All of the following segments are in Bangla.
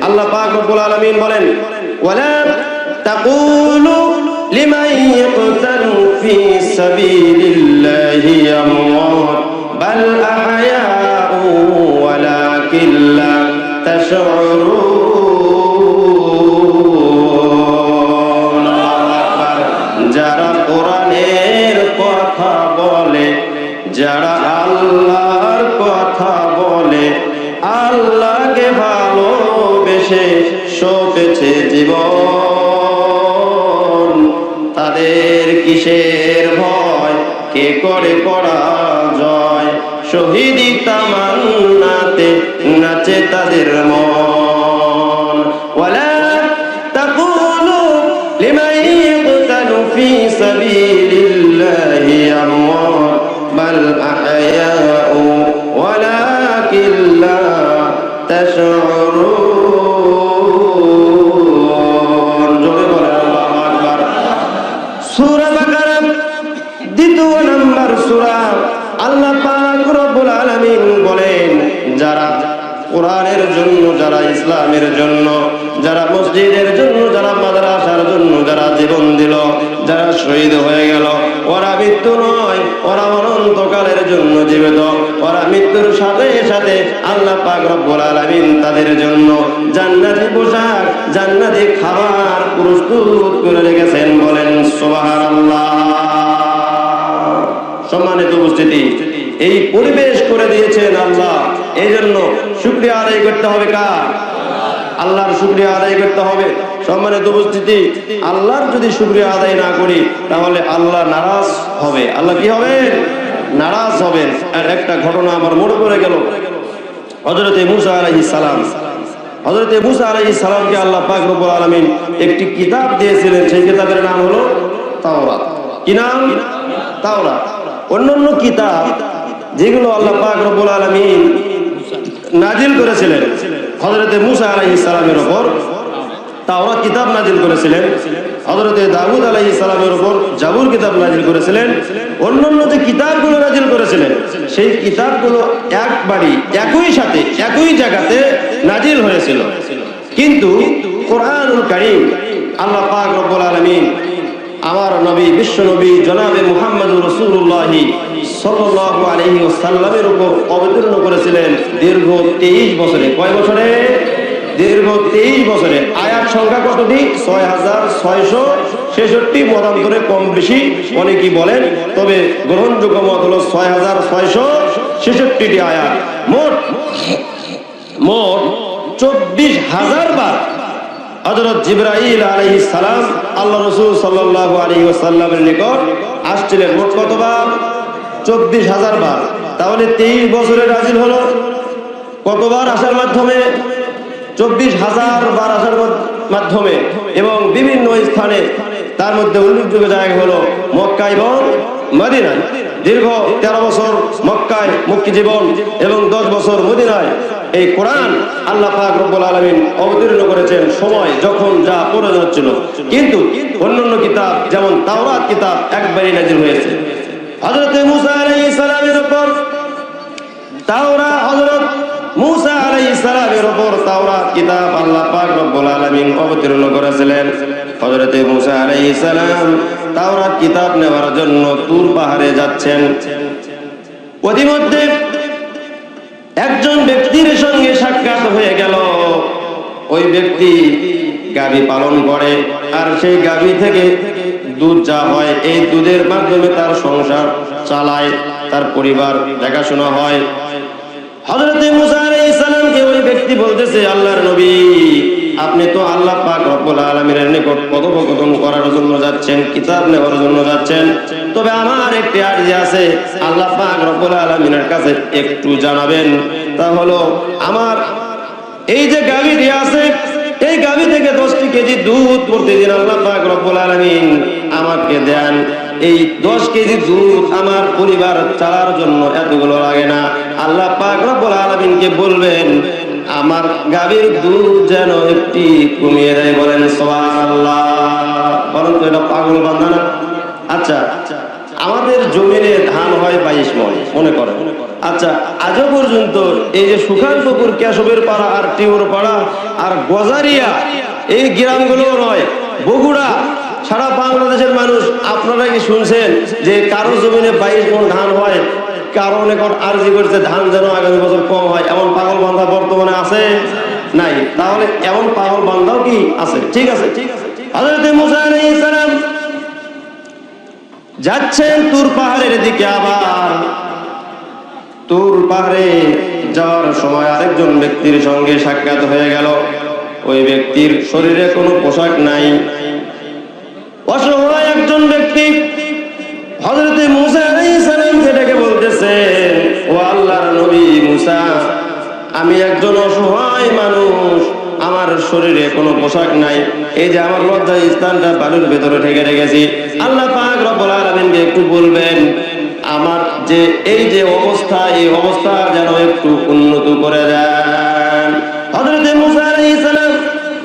আল্লাহ পাক রব্বুল আলামিন বলেন ওয়ালা তাকুলু লিমান ইয়াকতালু ফি সাবিলিল্লাহি আমওয়াত বাল আহয়াউ ওয়ালাকিন লা তাশউরুন। যারা কোরআনের কথা বলে, যারা আল্লাহর কথা বলে, আল্লাহকে ভালোবেসে সঁপেছে জীবন, তাদের কিসের ভয়, কে করে পরাজয়, শহীদি তামান্নাতে নাচে তাদের মন। ওয়ালা তাকুলু লিমান ইয়াকতালু ফি সাবিলিল্লাহি আমওয়াত বাল আহয়াউ ওয়ালাকিন লা তাশউরুন। জোরে বলেন আল্লাহু আকবার। সূরা বাকারা 2 নম্বর সূরা। আল্লাহ পাক রব্বুল আলামিন বলেন যারা কোরআনের জন্য, যারা ইসলামের জন্য, যারা মসজিদের জন্য, যারা মাদ্রাসার জন্য যারা জীবন দিল, যারা শহীদ হয়ে গেল, ওরা মৃত্যু নয়, ওরা অনন্তকালের জন্য জীবিত। ওরা মৃত্যুর সাথে সাথে আল্লাহ পাক রব্বুল আলামিন তাদের জন্য জান্নাতি পোশাক, জান্নাতি খাবার প্রস্তুত করে রেখেছেন। বলেন সুবহানাল্লাহ। সম্মানিত উপস্থিতি, এই পরিবেশ করে দিয়েছেন আল্লাহ। এই জন্য শুকরিয়া আদায় করতে হবে কার? আল্লাহর শুকরিয়া আদায় করতে হবে। সম্মানিত উপস্থিতি, আল্লাহর যদি শুকরিয়া আদায় না করি তাহলে আল্লাহ নারাজ হবে। আল্লাহ কি হবে? নারাজ হবেন। আর একটা ঘটনা আমার মনে পড়ে গেল। হযরতে মূসা আলাইহিস সালাম, হযরতে মূসা আলাইহিস সালামকে আল্লাহ পাক রব্বুল আলামিন একটি কিতাব দিয়েছিলেন। সেই কিতাবের নাম হলো তাওরাত। কি নাম? তাওরাত। অন্যান্য কিতাব যেগুলো আল্লাহ পাক রব্বুল আলামিন নাজিল করেছিলেন হযরতে মূসা আলাইহিস সালামের উপর, তাওরাত কিতাব নাজিল করেছিলেন। হযরতে দাউদ আলাইহিস সালামের উপর জাবুর কিতাব নাজিল করেছিলেন। অন্যান্য যে কিতাবগুলো নাজিল করেছিলেন সেই কিতাবগুলো একবারই একই সাথে একই জায়গাতে নাজিল হয়েছিল। কিন্তু কোরআনুল কারীম আল্লাহ পাক রব্বুল আলামিন আমার নবী, বিশ্ব নবী জনাবে মুহাম্মদুর রাসূলুল্লাহ সাল্লাল্লাহু আলাইহি ওয়াসাল্লামের উপর অবতীর্ণ করেছিলেন দীর্ঘ 23 বছরে। কয় বছরে? দীর্ঘ 23 বছরে। আয়াত সংখ্যা কতটি? 6666। মতান্তরে কম বেশি অনেকেই বলেন, তবে গ্রহণযোগ্য মত হলো 6666টি আয়াত। মোট 24,000 বার হযরত জিবরাইল আলাইহিস সালাম আল্লাহ রাসূল সাল্লাল্লাহু আলাইহি ওয়াসাল্লামের নিকট আসছিলেন। মোট কতবার? 24,000 বার। তাহলে 23 বছরে নাজিল হলো কতবার আসার মাধ্যমে? 24,000 বার আসার মাধ্যমে। এবং বিভিন্ন স্থানে, তার মধ্যে উল্লেখযোগ্য জায়গা হলো মক্কা এবং মদিনায়। দীর্ঘ 13 বছর মক্কায় মুক্তি জীবন এবং 10 বছর মদিনায় এই কোরআন আল্লাহ পাক রব্বুল আলামিন অবতীর্ণ করেছেন সময় যখন যা প্রয়োজন ছিল। কিন্তু অন্যান্য কিতাব যেমন তাওরাত কিতাব একবারই নাজিল হয়েছে। হযরত মূসা আলাইহিস সালামের উপর তাওরাত, হযরত মূসা আলাইহিস সালামের উপর তাওরাত কিতাব আল্লাহ পাক রব্বুল আলামিন অবতীর্ণ করেছিলেন। হযরত মূসা আলাইহিস সালাম তাওরাত কিতাব নেওয়ার জন্য তুর পাহাড়ে যাচ্ছেন। প্রতিমধ্যে একজন ব্যক্তির সঙ্গে সাক্ষাৎ হয়ে গেল। ওই ব্যক্তি গাভী পালন করে, আর সেই গাভী থেকে দুধ যা হয় এই দুধের মাধ্যমে তার সংসার চালায়, তার পরিবার দেখাশোনা হয়। হযরত মূসা আলাইহিস সালামকে ওই ব্যক্তি বলতেছে, আল্লাহর নবী, আপনি তো আল্লাহ পাক রব্বুল আলামিনের নিকট কথোপকথন করার জন্য যাচ্ছেন, কিতাব নেওয়ার জন্য যাচ্ছেন, তবে আমার একটি আরজি আছে, আল্লাহ পাক রব্বুল আলামিনের কাছে একটু জানাবেন। তা হলো আমার এই যে গাভীটি আছে, এই গাভী থেকে 10 কেজি দুধ প্রতিদিন আল্লাহ পাক রব্বুল আলামিন আমাকে দেন। এই 10 কেজি দুধ আমার পরিবার চালার জন্য এতগুলো লাগে না। আল্লাহ পাক রব্বুল আলামিনকে বলবেন আমার গাভীর দুধ যেন একটি কমিয়ে দেয়। বলেন সুবহানাল্লাহ। বলেন তো এটা পাগল বান্দা না? আচ্ছা, আমাদের জমিনে ধান হয় 22 মণ, মনে করেন। আচ্ছা, আজও পর্যন্ত এই যে সুখানপুকুর, কেশবের পাড়া আর টিউর পাড়া আর গজারিয়া এই গ্রামগুলো নয়, বগুড়া, সারা বাংলাদেশের মানুষ আপনারা কি শুনছেন যে কারো জমিনে 22 মণ ধান হয়? কারণ এখন আরজি করছে ধান যেন আগামী বছর কম হয়, এমন পাগল বান্ধা বর্তমানে আছে? নাই। তাহলে এমন পাগল বান্ধাও কি আছে? ঠিক আছে। হযরত মুসা আলাইহিস সালাম যাচ্ছেন তুর পাহাড়ের দিকে। আবার তুর পাহাড়ে যাওয়ার সময় আরেকজন ব্যক্তির সঙ্গে সাক্ষাৎ হয়ে গেল। ওই ব্যক্তির শরীরে কোনো পোশাক নাই, অসহায় একজন ব্যক্তি। হযরত মুসা আলাইহিস সালামকে ডেকে বলতেছে, ও আল্লাহর নবী মুসা, আমি একজন অসহায় মানুষ, আমার শরীরে কোনো পোশাক নাই, এই যে আমার লজ্জা স্থানটা বালুর ভেতরে ঢেকে রেখেছি, আল্লাহ পাক রব্বুল আলামিনকে একটু বলবেন আমার যে এই যে অবস্থা, এই অবস্থা যেন একটু উন্নত করে দেন। হযরত মুসা আলাইহিস সালাম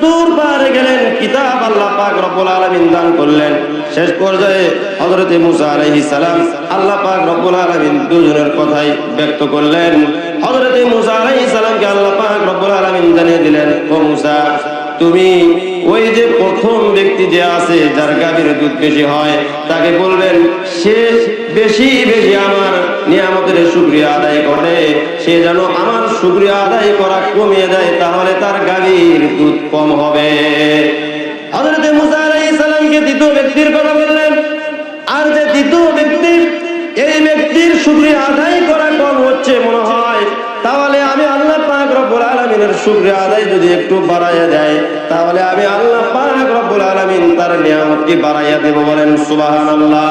তুর পাহাড়ে গেলেন, কিতাব আল্লাহ পাক রব্বুল আলামিন দান করলেন। শেষ পর্যায়ে হযরত মুসা আলাইহিস সালাম আল্লাহ পাক রব্বুল আলামিন দুজনের কথাই ব্যক্ত করলেন। হযরত মুসা আলাইহিস সালামকে আল্লাহ পাক রব্বুল আলামিন জানিয়ে দিলেন, ও মুসা, তুমি ওই যে প্রথম ব্যক্তি যে আছে যার গাভীর দুধ বেশি হয়, তাকে বলবেন সে বেশি বেশি আমার নিয়ামতের শুকরিয়া আদায় করে, সে যেন আমার শুকরিয়া আদায় করা কমিয়ে দেয়, তাহলে তার গাভীর দুধ কম হবে। হযরত মুসা আলাইহিস সালামকে দ্বিতীয় ব্যক্তির কথা বললেন। আর যে দ্বিতীয় ব্যক্তি, এই ব্যক্তির শুকরিয়া আদায় করা কম হচ্ছে মনে হয়, তাহলে আমি আল্লাহ পাক রব্বুল আলামিনের শুকরিয়া আদায় যদি একটু বাড়াইয়া দেয়, তাহলে আমি আল্লাহ পাক রব্বুল আলামিন তার নিয়ামতকে বাড়াইয়া দেব। বলেন সুবহানাল্লাহ।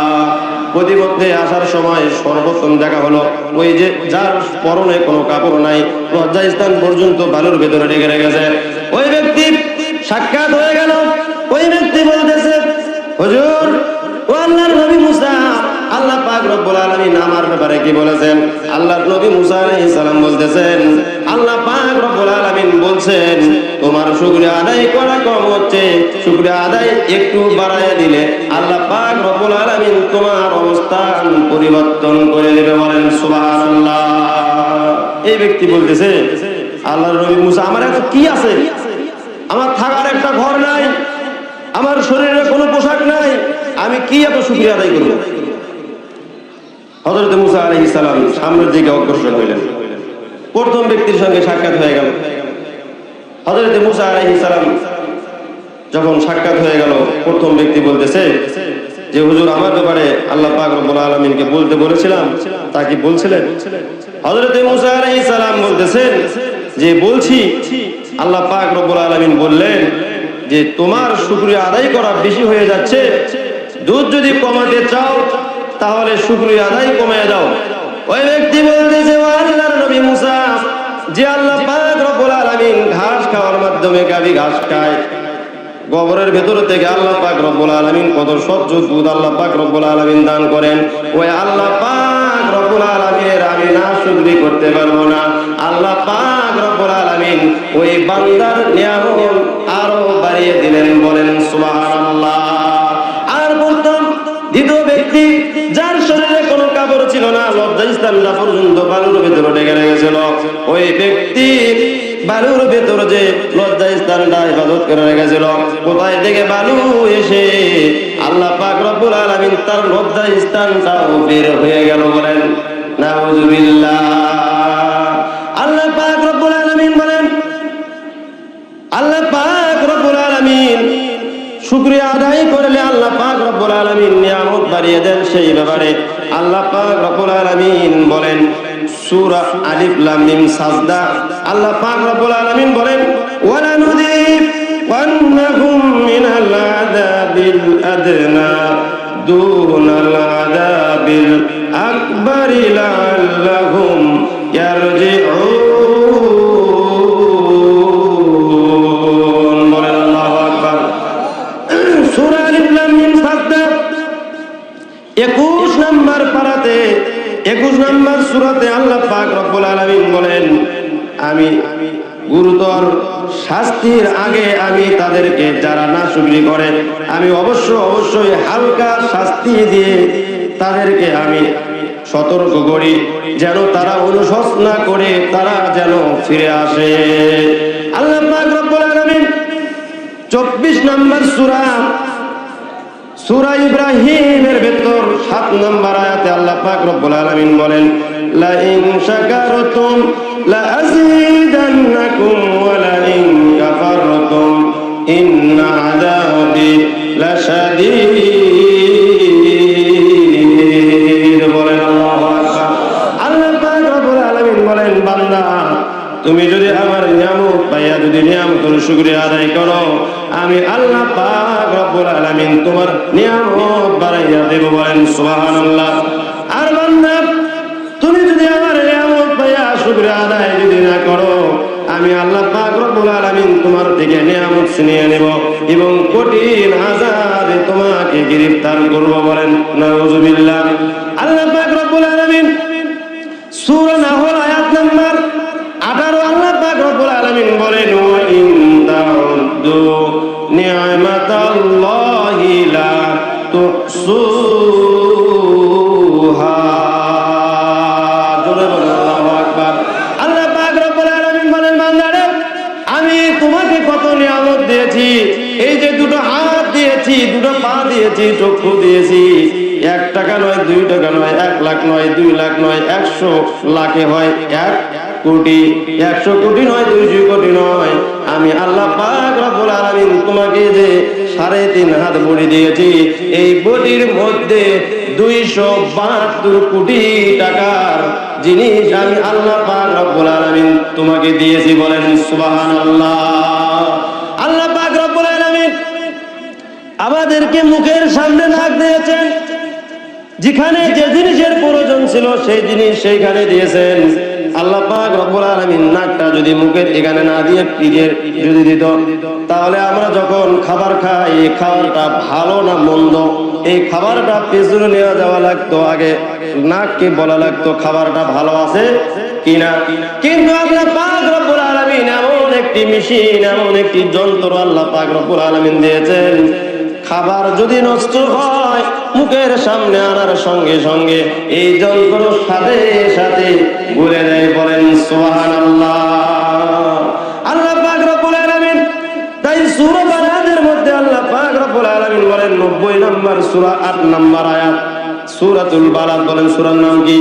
প্রতিমধ্যে আসার সময় সর্বপ্রথম দেখা হলো ওই যে যার পরনে কোনো কাপড় নাই, লজ্জা স্থান পর্যন্ত বালুর ভেতরে ঢেকে রেখেছে, ওই ব্যক্তি সাক্ষাৎ হয়ে গেল। ওই ব্যক্তি বলতেছে, হুজুর, ও আল্লাহর নবী মুসা, আল্লাহ পাক রব্বুল আলামিন আমার ব্যাপারে কি বলেছেন? আল্লাহর নবী মুসা আলাইহিস সালাম বলতেছেন, আল্লাহ পাক রব্বুল আলামিন বলছেন তোমার শুকরিয়া আদায় করা কম হচ্ছে, শুকরিয়া আদায় একটু বাড়ায় দিলে আল্লাহ পাক রব্বুল আলামিন তোমার অবস্থান পরিবর্তন করে দেবে। বলেন সুবহানাল্লাহ। এই ব্যক্তি বলতেছে, আল্লাহর নবী মুসা, আমার এত কি আছে? আমার থাকার একটা ঘর নাই, আমার শরীরে কোনো পোশাক নাই, আমি কি এত শুকরিয়া আদায় করব? হযরত মুসা আলাইহিস সালাম সামনের দিকে অগ্রসর হইলেন। প্রথম ব্যক্তির সঙ্গে সাক্ষাৎ হয়ে গেল। হযরত মুসা আলাইহিস সালাম যখন সাক্ষাৎ হয়ে গেল, প্রথম ব্যক্তি বলতেছে যে হুজুর, আমার ব্যাপারে আল্লাহ পাক রব্বুল আলামিনকে বলতে বলেছিলাম, তা কি বলছিলেন? হযরত মুসা আলাইহিস সালাম বলতেছেন যে বলছি। আল্লাহ পাক রব্বুল আলামিন বললেন যে তোমার শুকরিয়া আদায় করা বেশি হয়ে যাচ্ছে, দুধ যদি কমাতে চাও তাহলে শুকরিয়া আদায় কমিয়ে দাও। ওই ব্যক্তি বলতেছে, ও আল্লাহর নবী মুসা, যে আল্লাহ পাক রব্বুল আলামিন ঘাস খাওয়ার মাধ্যমে গাভী ঘাস খায়, গোবরের ভেতর থেকে আল্লাহ পাক রব্বুল আলামিন কত স্বচ্ছ দুধ আল্লাহ পাক রব্বুল আলামিন দান করেন, ওই আল্লাহ পাক রব্বুল আলামিনের আমি না শুকরি করতে পারবো না। আল্লাহ পাক রব্বুল আলামিন ওই বান্দার নিয়ামত আরো বাড়িয়ে দিলেন। বলেন সুবহানাল্লাহ। আর বলতাম দ্বিতীয় ব্যক্তি, যার শরীরে কোনো কাপড় ছিল না, লজ্জা স্থানটা পর্যন্ত বালুর ভেতরে ঢেকে রেখেছিল, ওই ব্যক্তি বালুর ভেতরে যে লজ্জা স্থানটা হেফাজত করে রেখেছিল, কোথায় থেকে বালু এসে আল্লাহ পাক রব্বুল আলামিন তার লজ্জা স্থানটাও বের হয়ে গেল। বলেন নাউযুবিল্লাহ। আল্লাহ পাক রব্বুল আলামিন বলেন, আল্লাহ পাক রব্বুল আলামিন শুকরিয়া আদায় করলে আল্লাহ পাক রব্বুল আলামিন নিয়ামত বাড়িয়ে দেন। সেই ব্যাপারে আল্লাহ পাক রব্বুল আলামিন বলেন সূরা আলিফ লাম মিম সাজদা, আল্লাহ পাক রব্বুল আলামিন বলেন, ওয়ালা নুযীকান্নাহুম মিনাল আযাবিল আদনা দুনাল আযাবিল আকবারি লাআল্লাহুম ইয়ারজিউন। বলেন আল্লাহু আকবার। সূরা আলিফ লাম মিম সাজদা 21 নম্বর পারাতে 21 নম্বর সূরাতে আল্লাহ পাক রব্বুল আলামিন বলেন, আমি গুরুতর শাস্তির আগে আমি তাদেরকে যারা নাশুকরি করে আমি অবশ্যই হালকা শাস্তি দিয়ে তাদেরকে আমি সতর্ক করি যেন তারা অনুশোচ না করে তারা যেন ফিরে আসে। আল্লাহ পাক রব্বুল আলামিন 24 নম্বর সূরা ইব্রাহিমের ভেতর 7 নম্বর আয়াতে আল্লাহ পাক রব্বুল আলামিন বলেন, লা ইন শাকারতুম লা আযীদান্নাকুম ওয়া লা ইন কাফারতুম ইন্না আযাবি লাশাদীদ। বলেন আল্লাহু আকবার। আল্লাহ পাক রব্বুল আলামিন বলেন, বান্দা তুমি যদি আমার নিয়ামত পাইয়া যদি নিয়ামতের শুকরিয়া আদায় করো, আমি আল্লাহ পাক রব্বুল আলামিন তোমার নিয়ামত বাড়াইয়া দেব। বলেন সুবহানাল্লাহ। আর বান্দা তুমি যদি আমার নিয়ামত পাইয়া শুকরিয়া আদায় যদি না করো, আমি আল্লাহ পাক রব্বুল আলামিন তোমার থেকে নিয়ামত ছিনিয়ে নেব এবং কঠিন আযাবে তোমাকে গ্রেফতার করব। বলেন নাউযুবিল্লাহ। আল্লাহ পাক রব্বুল আলামিন সূরা নাহল আয়াত নাম্বার 18 আল্লাহ পাক রব্বুল আলামিন বলেন, ওয়া ইন তাউদ্দু নি'মাতাল্লাহি লা তুহসুহা। জোরে বলেন আল্লাহু আকবার। আল্লাহ পাক রব্বুল আলামিন বলেন, বান্দারে আমি তোমাকে কত নিয়ামত দিয়েছি, এই যে দুটো হাত দিয়েছি, দুটো পা দিয়েছি, চক্ষু দিয়েছি, 1 টাকা নয়, 2 টাকা নয়, 1 লাখ নয়, 2 লাখ নয়, 100 লাখে হয় 1 কোটি, 100 কোটি নয়, 200 কোটি নয়। আমি আল্লাহ পাক রব্বুল আলামিন তোমাকে যে 3.5 হাত বডি দিয়েছি, এই বডির মধ্যে 272 কোটি টাকার জিনিস আমি আল্লাহ পাক রব্বুল আলামিন তোমাকে দিয়েছি। বলেন সুবহানাল্লাহ। আল্লাহ পাক রব্বুল আলামিন আমাদেরকে মুখের সামনে নাক দিয়েছেন, যেখানে যে জিনিসের প্রয়োজন ছিল সেই জিনিস সেইখানে দিয়েছেন। আল্লাহ পাক রব্বুল আলামিন নাকটা যদি মুখের এখানে না দিয়ে পিঠের যদি দিত, তাহলে আমরা যখন খাবার খাই এই খাবারটা ভালো না মন্দ, এই খাবারটা পেছনে নিয়ে যাওয়া লাগতো, আগে নাককে বলা লাগতো খাবারটা ভালো আছে কিনা। কিন্তু আল্লাহ পাক রব্বুল আলামিন এমন একটি মেশিন, এমন একটি যন্ত্র আল্লাহ পাক রব্বুল আলামিন দিয়েছেন, খাবার যদি নষ্ট হয় মুখের সামনে আনার সঙ্গে সঙ্গে এই যন্ত্র সাথে সাথে বলে দেয়। বলেন সুবহানাল্লাহ। আল্লাহ পাক রব্বুল আলামিন তাই সূরা বালাদের মধ্যে আল্লাহ পাক রব্বুল আলামিন বলেন 90 নম্বর সূরা 8 নম্বর আয়াত, সূরাতুল বালাদ। বলেন সূরার নাম কি?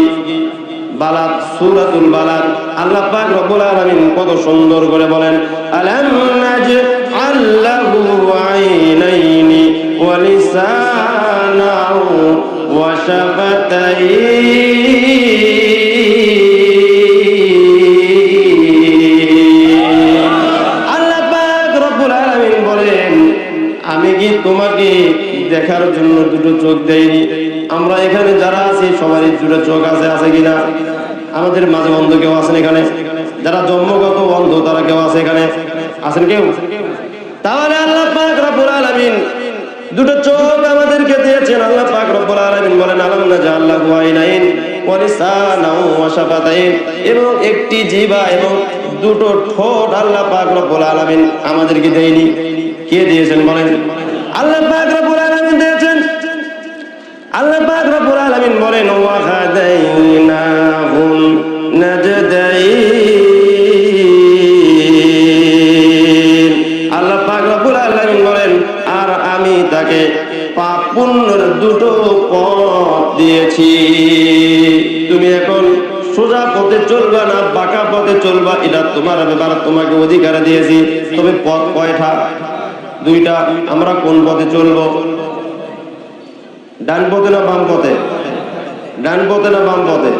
বালাদ, সূরাতুল বালাদ। আল্লাহ পাক রব্বুল আলামিন কত সুন্দর করে বলেন, আলাম নাজআল লাহু আইনাইনি ওয়া লিসানাও ওয়া শাফাতাইন। আল্লাহ পাক রব্বুল আলামিন বলেন, আমি কি তোমাকে দেখার জন্য দুটো চোখ দেইনি? আমরা এখানে যারা আছি সবারই দুটো চোখ আছে, আছে কিনা? আমাদের মাঝে অন্ধ কেউ আছেন এখানে? যারা জন্মগত অন্ধ তারা কেউ আছে এখানে? আছেন কেউ? তাহলে আল্লাহ পাক রব্বুল আলামিন দুটো চোখ আমাদেরকে দিয়েছেন। আল্লাহ পাক রব্বুল আলামিন বলেন, আলাম নাজআল লাহু আইনাইন ওয়া লিসানাও ওয়া শাফাতাইন, এবং একটি জিহ্বা এবং দুটো ঠোঁট আল্লাহ পাক রব্বুল আলামিন আমাদেরকে দেয়নি। কে দিয়েছেন বলেন? আল্লাহ পাক রব্বুল আলামিন দিয়েছেন। আল্লাহ পাক রব্বুল আলামিন বলেন, ওয়া হাদাইনাহুম নাজদাইন। আল্লাহ পাক রব্বুল আলামিন বলেন, আর আমি তাকে পাপ পুণ্যের দুটো পথ দিয়েছি। তুমি এখন সোজা পথে চলবা না বাঁকা পথে চলবা, এটা তোমার ব্যাপার, তোমাকে অধিকার দিয়েছি। তবে পথ কয়টা? 2টা। আমরা কোন পথে চলবো? ডান পথে না বাম পথে? ডান পথে না বাম পথে?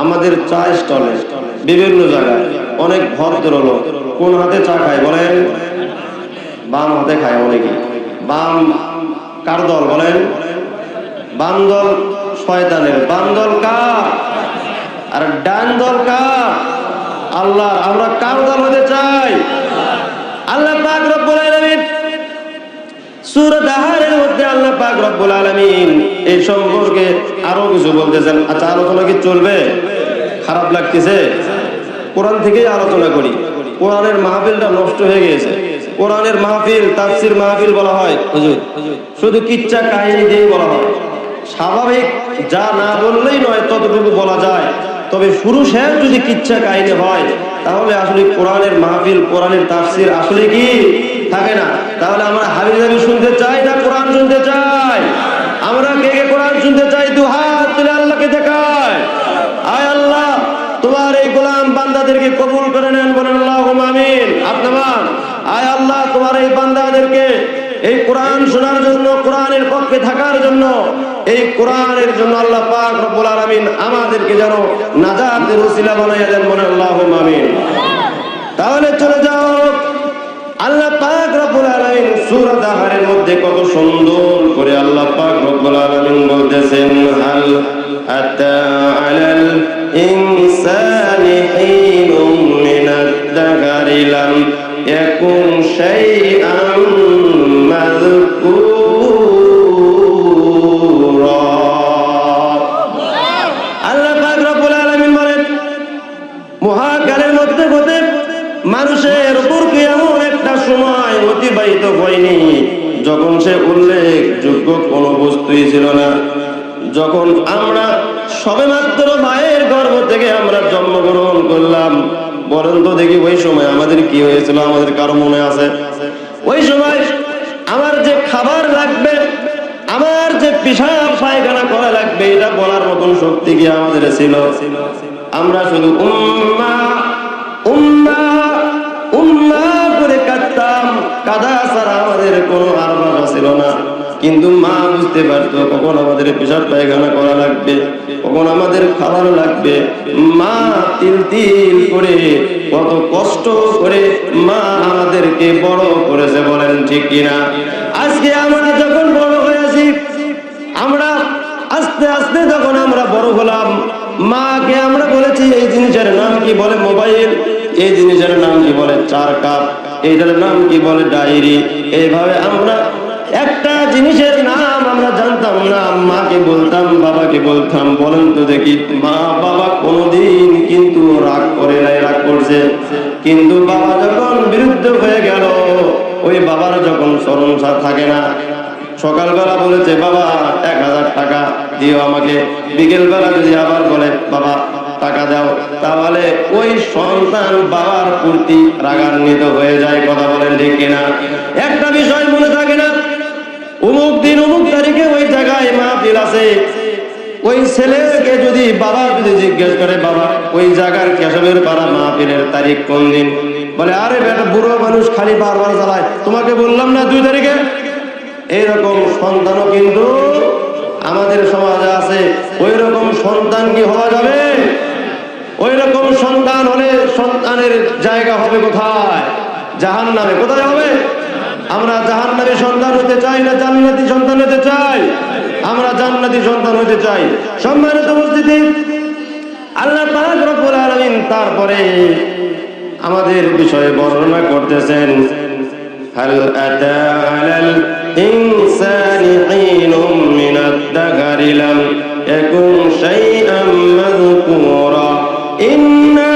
আমাদের চা স্টলে বিভিন্ন জায়গায় অনেক ভদ্রলোক কোন হাতে চা খায় বলেন? বাম হাতে খায় অনেকে। বাম কার দল বলেন? বাম দল শয়তানের। বাম দল কার? আর ডান দল কার? আল্লাহ। আমরা কার দল হতে চাই? আল্লাহ পাক রব্বুল আলামিন সূরা দাহারের মধ্যে আল্লাহ পাক রব্বুল আলামিন এই সম্পর্কে আরো কিছু বলতেছেন। আচ্ছা, আলোচনা কি চলবে? খারাপ লাগতেছে? কোরআন থেকেই আলোচনা করি। কোরআনের মাহফিলটা নষ্ট হয়ে গেছে। কোরআনের মাহফিল তাফসীর মাহফিল বলা হয় হুজুর, শুধু কিচ্ছা কাহিনী দিয়ে বলা হয়। স্বাভাবিক যা না বললেই নয় ততটুকু বলা যায়। তবে শুরু শেষ যদি কিচ্ছা কাহিনী হয় তাহলে আসলে কোরআনের মাহফিল, কোরআনের তাফসীর আসলে কি থাকে না। তাহলে আমরা হাবিজাবি শুনতে চাই না কোরআন শুনতে চাই? আমরা কে কে কোরআন শুনতে চাই? দু হাত তুলে আল্লাহকে দেখায়। আয় আল্লাহ, তোমার এই গোলাম বান্দাদেরকে কবুল করে নেন, বলেন আল্লাহুম্মা আমিন। আপনারা আয় আল্লাহ, তোমার এই বান্দাদেরকে এই কোরআন শোনার জন্য, কোরআনের পক্ষে থাকার জন্য, এই কোরআনের জন্য আল্লাহ পাক রব্বুল আলামিন আমাদেরকে যেন নাজাতের ওসিলা বানাইয়া দেন, বলেন আল্লাহুম্মা আমিন। তাহলে চলে যাও, আল্লাহ পাক রব্বুল আলামিন সূরা দাহরের মধ্যে কত সুন্দর করে আল্লাহ পাক রব্বুল আলামিন বলতেছেন, হাল আতা আলাল ইনসানি হিনুম মিনাদ দাহরি লাম ইয়াকুন শাইআম মাযকুরা। আল্লাহ পাক রব্বুল আলামিন বলেন, মহাকালের মধ্যে মধ্যে মানুষের উপর কি এমন একটা সময় অতিবাহিত হয়নি যখন সে উল্লেখযোগ্য কোনো বস্তুই ছিল না। যখন আমরা সবেমাত্র মায়ের গর্ভ থেকে আমরা জন্মগ্রহণ করলাম, বলেন তো দেখি ওই সময় আমাদের কি হয়েছিল? আমাদের কারো মনে আছে? ওই সময় আমার যে খাবার লাগবে, আমার যে পেশাব পায়খানা করা লাগবে, এটা বলার মতন শক্তি কি আমাদের ছিল? আমরা শুধু উম্মা উম্মা উম্মা করে কাঁদতাম। কাদা ছাড়া আমাদের কোনো আর ভাষা ছিল না। কিন্তু মা বুঝতে পারতো কখন আমাদের পেশাব পায়খানা করা লাগবে, কখন আমাদের খাবার লাগবে। মা তিল তিল করে কত কষ্ট করে মা আমাদেরকে বড় করেছে, বলেন ঠিক কিনা? আজকে আমরা যখন বড় হয়েছি, আমরা আস্তে আস্তে যখন আমরা বড় হলাম, মাকে আমরা বলেছি এই জিনিসের নাম কি বলে মোবাইল, এই জিনিসের নাম কি বলে চার কাপ, এইটার নাম কি বলে ডায়েরি। এইভাবে আমরা একটা জিনিসের নাম আমরা জানতাম না, মাকে বলতাম, বাবাকে বলতাম। বলেন তো দেখি, মা বাবা কোনোদিন কিন্তু রাগ করে নাই? রাগ করছে। কিন্তু বাবা যখন বিরুদ্ধ হয়ে গেল, ওই বাবার যখন স্মরণ থাকে না, সকালবেলা বলেছে বাবা 1000 টাকা দিও আমাকে, বিকেল বেলা যদি আবার বলে বাবা টাকা দাও, তাহলে ওই সন্তান বাবার প্রতি রাগান্বিত হয়ে যায়। কথা বলেন ঠিক কিনা? একটা বিষয় মনে থাকে না, অমুক দিন অমুক তারিখে ওই জায়গায় মাহফিল আছে। ওই ছেলেকে যদি বাবা যদি জিজ্ঞেস করে, বাবা ওই জায়গার কেশবের পাড়া মাহফিলের তারিখ কোন দিন? বলে আরে বেটা বুড়ো মানুষ খালি বারবার চালায়, তোমাকে বললাম না 2 তারিখে। এইরকম সন্তানও কিন্তু আমাদের সমাজে আছে। ওই রকম সন্তান কি হওয়া যাবে? ওই রকম সন্তান হলে সন্তানের জায়গা হবে কোথায়? জাহান্নামে। কোথায় হবে? আমরা জাহান্নামী সন্তান হতে চাই না জান্নাতি সন্তান হতে চাই? আমরা জান্নাতি সন্তান হতে চাই। সম্মানিত উপস্থিতি, আল্লাহ পাক রব্বুল আলামিন তারপরে আমাদের বিষয়ে বর্ণনা করতেছেন, হাল আতা আলাল ইনসানি হিনুম মিনাদ দাহরি লাম ইয়াকুন শাইআম মাযকুরা ইন্না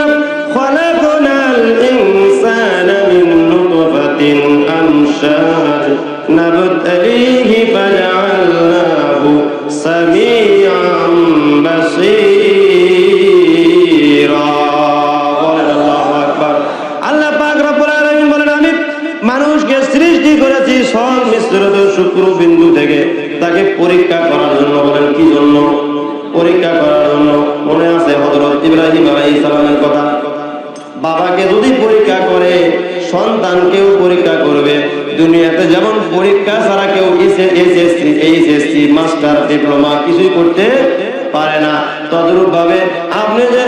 খালাকনাল ইনসানা মিন নুতফাতিন আমশাজ নাবতালিহি ফাজআলনাহু সামিআম বাসীরা। আল্লাহু আকবার। আল্লাহ পাক রব্বুল আলামিন বলেন, আমি মানুষকে সৃষ্টি করেছি সংমিশ্রিত শুক্রবিন্দু থেকে, তাকে পরীক্ষা করার জন্য। বলেন কি জন্য? পরীক্ষা করার জন্য। মনে আছে হযরত ইব্রাহিম আলাইহিস সালামের কথা? বাবাকে যদি পরীক্ষা করে, সন্তানকেও পরীক্ষা করবে। দুনিয়াতে যেমন পরীক্ষা ছাড়া কেউ এসএসসি, এইচএসসি, মাস্টার, ডিপ্লোমা কিছুই করতে পারে না, তদ্রূপ ভাবে আপনি যে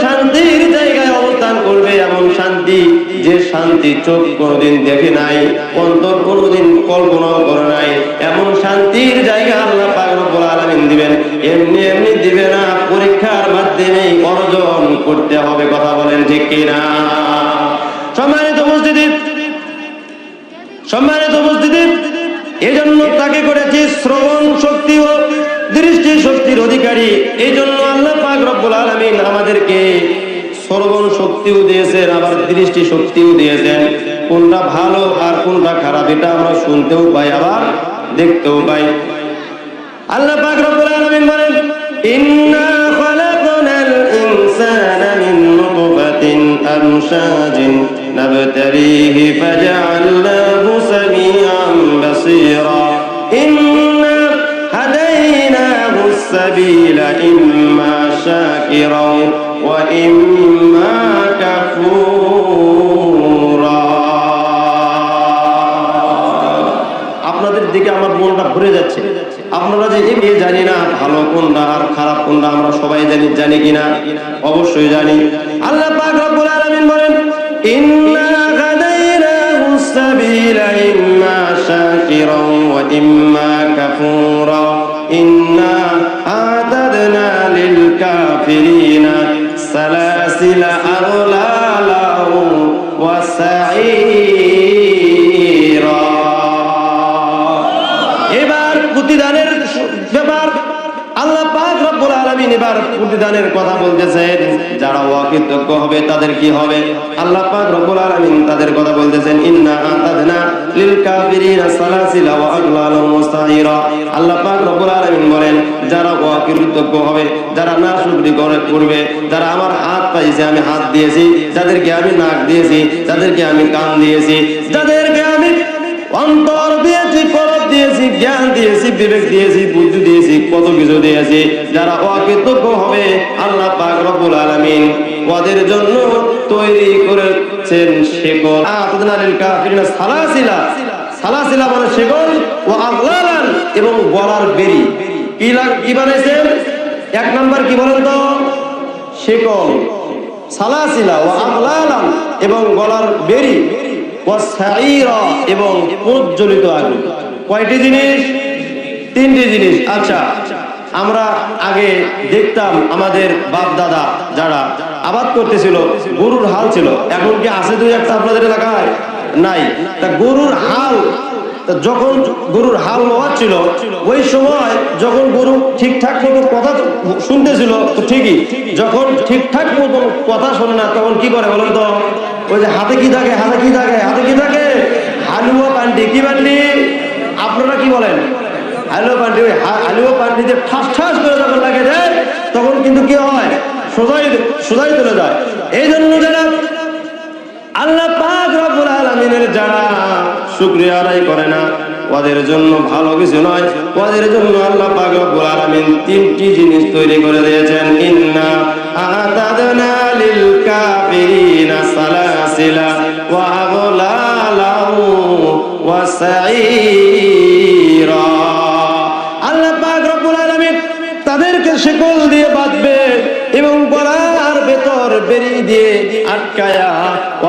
শান্তির জায়গায় অবস্থান করবে, এমন শান্তি যে শান্তি চোখ কোনোদিন দেখে নাই, অন্তর কোনোদিন কল্পনাও করে নাই, এমন শান্তির জায়গা আল্লাহ পাক রব্বুল আলামিন দিবেন। এমনি এমনি দিবে না, পরীক্ষার মাধ্যমে অর্জন করতে হবে। কথা বলেন ঠিক কিনা? সম্মানিত উপস্থিতি, সম্মানিত উপস্থিতি, এই জন্য তাকে করেছি শ্রবণ শক্তি ও দৃষ্টি শক্তির অধিকারী। এই জন্য আল্লাহ পাক রব্বুল আলামিন আমাদেরকে শ্রবণ শক্তিও দিয়েছেন, আবার দৃষ্টি শক্তিও দিয়েছেন। কোনটা ভালো আর কোনটা খারাপ এটা আমরা শুনতেও পাই, আবার দেখতেও পাই। আল্লাহ পাক রব্বুল আলামিন বলেন ইন্না খালাকনাল ইনসানা মিন নুতফাতিন আমশাজিন নাবতালিহি ফাজআলনাহু সামিআন বাসীরা ইন্না হাদাইনাহু সাবিলা ইম্মা শাকিরাও ওয়া ইম্মা কাফুরা। আপনাদের দিকে আমার মনটা ভরে যাচ্ছে। আপনারা যে এই জানি না ভালো কোনটা আর খারাপ কোনটা আমরা সবাই জানি কিনা? অবশ্যই জানি। আল্লাহ পাক রব্বুল আলামিন বলেন ইন্না হাদাইনাহুস সাবিলা ইম্মা শাকিরাও ওয়া ইম্মা কাফুরা ইন্না আ'তাদনা লিল কাফিরিনা সালাসিলা আগলালা ওয়া সাঈরা। এবার প্রতিদানের ব্যাপার আল্লাহ পাক রব্বুল আলামিন এবার প্রতিদানের কথা বলতেছেন। যারা অকৃতজ্ঞ হবে তাদের কি হবে? আল্লাহ পাক রব্বুল আলামিন তাদের কথা বলতেছেন ইন্না আ'তাদনা লিল কাফিরিনা সালাসিলা ওয়া আগলালা ওয়া সাঈরা। আল্লাহ পাক রব্বুল আলামিন বলেন যারা অকৃতজ্ঞ হবে, যারা নাশুকরি করবে, যারা আমার হাত পাইছে আমি হাত দিয়েছি, যাদেরকে আমি নাক দিয়েছি, যাদেরকে আমি কান দিয়েছি, যাদেরকে আমি অন্তর দিয়েছি, কলব দিয়েছি, জ্ঞান দিয়েছি, বিবেক দিয়েছি, বুদ্ধি দিয়েছি, কত কিছু দিয়েছি, যারা অকৃতজ্ঞ হবে আল্লাহ পাক রব্বুল আলামিন ওদের জন্য তৈরি করেছেন শিকল। আ'তাদনা লিল কাফিরিনা সালাসিলা, সালাসিলা মানে শিকল, ওয়া আগলালান এবং গলার বেড়ি। কি বানাইছেন? এক নাম্বার কি বলেন তো? শিকল, সালাসিলা ওয়া আগলালান এবং গলার বেড়ি, ওয়া সাঈরা এবং প্রজ্বলিত আগুন। কয়টি জিনিস? তিনটি জিনিস। আচ্ছা, আমরা আগে দেখতাম আমাদের বাপ দাদা যারা আবাদ করতেছিল গরুর হাল ছিল। এখন কি আছে দুই একটা আপনাদের এলাকায়? নাই। তা গরুর হাল, যখন গরুর হাল হচ্ছিল ওই সময় যখন গরু ঠিকঠাক মতো কথা শুনতেছিল তো ঠিকই, যখন ঠিকঠাক মতো কথা শোনে না তখন কি করে বলেন তো? ওই যে হাতে কি থাকে, হাতে কি থাকে, হাতে কি থাকে? হালুয়া পান্ডি। কি পান্ডি? আপনারা কি বলেন? হালুয়া পান্ডি। ওই হালুয়া পান্ডিতে ঠাস ঠাস করে যখন লাগে দেয় তখন কিন্তু কি হয়? সোজাই চলে যায়। এই জন্য যারা আল্লাহ পাক রব্বুল আলামিনের যারা শুকরিয়া আদায় করে না ওদের জন্য ভালো কিছু নয়। ওদের জন্য আল্লাহ পাক রব্বুল আলামিন তিনটি জিনিস তৈরি করে দিয়েছেন। ইন্না আ'তাদনা লিল কাফিরিনা সালাসিলা ওয়া আগলালা ওয়া সাঈরা। আল্লাহ পাক রব্বুল আলামিন তাদেরকে শিকল দিয়ে বাঁধবে এবং গলার ভেতর বেড়ি দিয়ে আটকায়া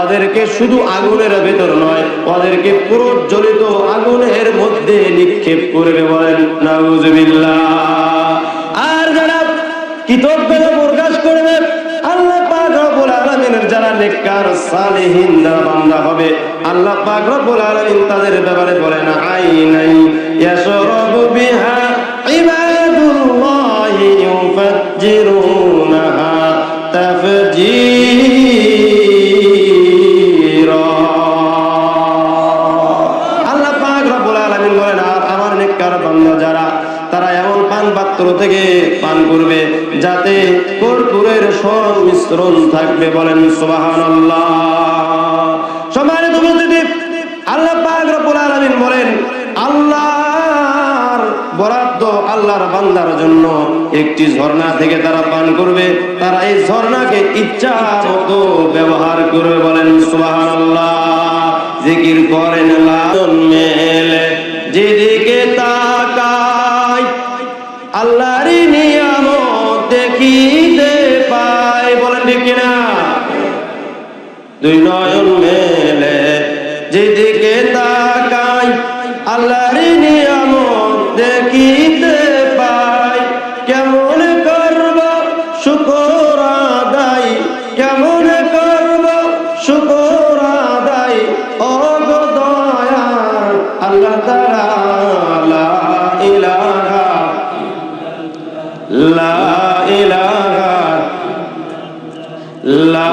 ওদেরকে শুধু আগুনের ভেতর নয়, ওদেরকে প্রজ্বলিত আগুনের মধ্যে নিক্ষেপ করবে। বলেন নাউজুবিল্লাহ। আর যারা কৃতজ্ঞতা প্রকাশ করবে আল্লাহ পাক রব্বুল আলামিনের যারা নেককার সালেহিন যারা বান্দা হবে আল্লাহ পাক রব্বুল আলামিন তাদের ব্যাপারে বলেন আইনাই ইয়াশরাবু বিহা ইবাদুল্লাহি ইউফাজ্জিরুনাহা তাফজীরা। আল্লাহ পাক রব্বুল আলামিন বলেন আর আমার নেককার বান্দা যারা তারা এমন পান পাত্র থেকে পান করবে যাতে কর্পূরের সংমিশ্রণ থাকবে। বলেন সুবহানাল্লাহ। সম্মানিত উপস্থিতি, আল্লাহ পাক রব্বুল আলামিন বলেন আল্লাহর বরাদ্দ আল্লাহর বান্দার জন্য একটি ঝর্ণা থেকে তারা পান করবে। তারা এই ঝর্ণাকে ইচ্ছা মতো ব্যবহার করবে। বলেন সুবহানাল্লাহ। জিকির করেন লাজন মেলে যেদিকে তাকায় আল্লাহরই নিয়ামত দেখিতে পায়। বলেন ঠিক কিনা? দুই নয়ন মেলে যেদিকে তাকায় আল্লাহরই নিয়ামত দেখিতে পায়। কেমন করব শুকর আদায়, কেমন করব শুকর আদায় ও গো দয়াল আল্লাহ তাআলা। লা ইলাহা লা ইলাহা লা